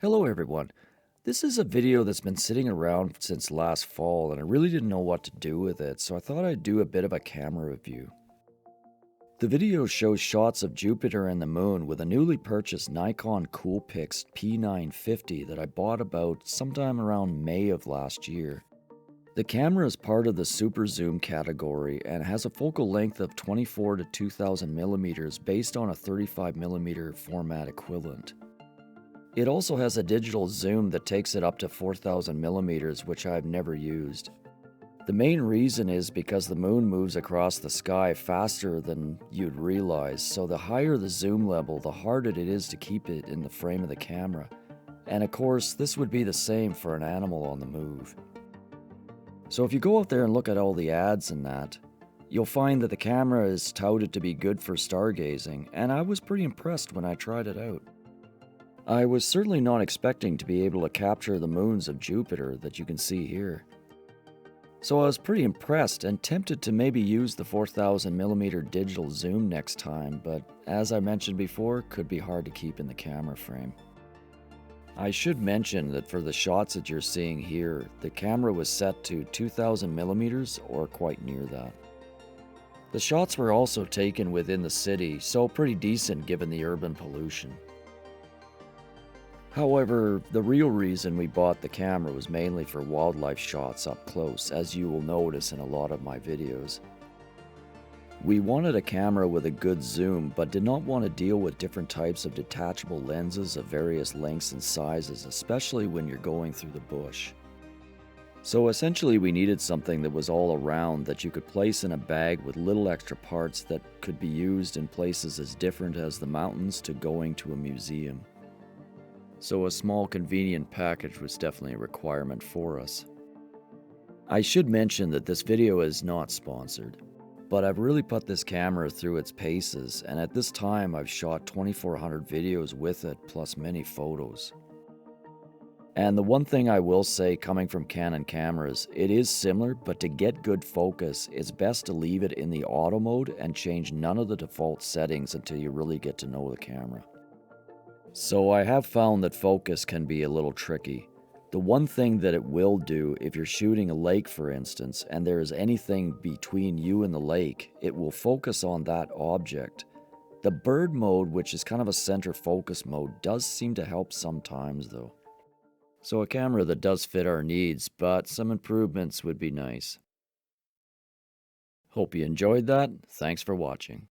Hello everyone. This is a video that's been sitting around since last fall and I really didn't know what to do with it, so I thought I'd do a bit of a camera review. The video shows shots of Jupiter and the moon with a newly purchased Nikon Coolpix P950 that I bought about sometime around May of last year. The camera is part of the super zoom category and has a focal length of 24 to 2000 millimeters based on a 35 millimeter format equivalent. It also has a digital zoom that takes it up to 4000 millimeters, which I've never used. The main reason is because the moon moves across the sky faster than you'd realize, so the higher the zoom level, the harder it is to keep it in the frame of the camera. And of course, this would be the same for an animal on the move. So if you go out there and look at all the ads and that, you'll find that the camera is touted to be good for stargazing, and I was pretty impressed when I tried it out. I was certainly not expecting to be able to capture the moons of Jupiter that you can see here. So I was pretty impressed and tempted to maybe use the 4000 millimeter digital zoom next time, but as I mentioned before, could be hard to keep in the camera frame. I should mention that for the shots that you're seeing here, the camera was set to 2000 millimeters or quite near that. The shots were also taken within the city, so pretty decent given the urban pollution. However, the real reason we bought the camera was mainly for wildlife shots up close, as you will notice in a lot of my videos. We wanted a camera with a good zoom, but did not want to deal with different types of detachable lenses of various lengths and sizes, especially when you're going through the bush. So essentially we needed something that was all around that you could place in a bag with little extra parts that could be used in places as different as the mountains to going to a museum. So a small convenient package was definitely a requirement for us. I should mention that this video is not sponsored, but I've really put this camera through its paces, and at this time I've shot 2400 videos with it plus many photos. And the one thing I will say coming from Canon cameras, it is similar, but to get good focus, it's best to leave it in the auto mode and change none of the default settings until you really get to know the camera. So I have found that focus can be a little tricky. The one thing that it will do, if you're shooting a lake for instance, and there is anything between you and the lake, it will focus on that object. The bird mode, which is kind of a center focus mode, does seem to help sometimes though. So a camera that does fit our needs, but some improvements would be nice. Hope you enjoyed that. Thanks for watching.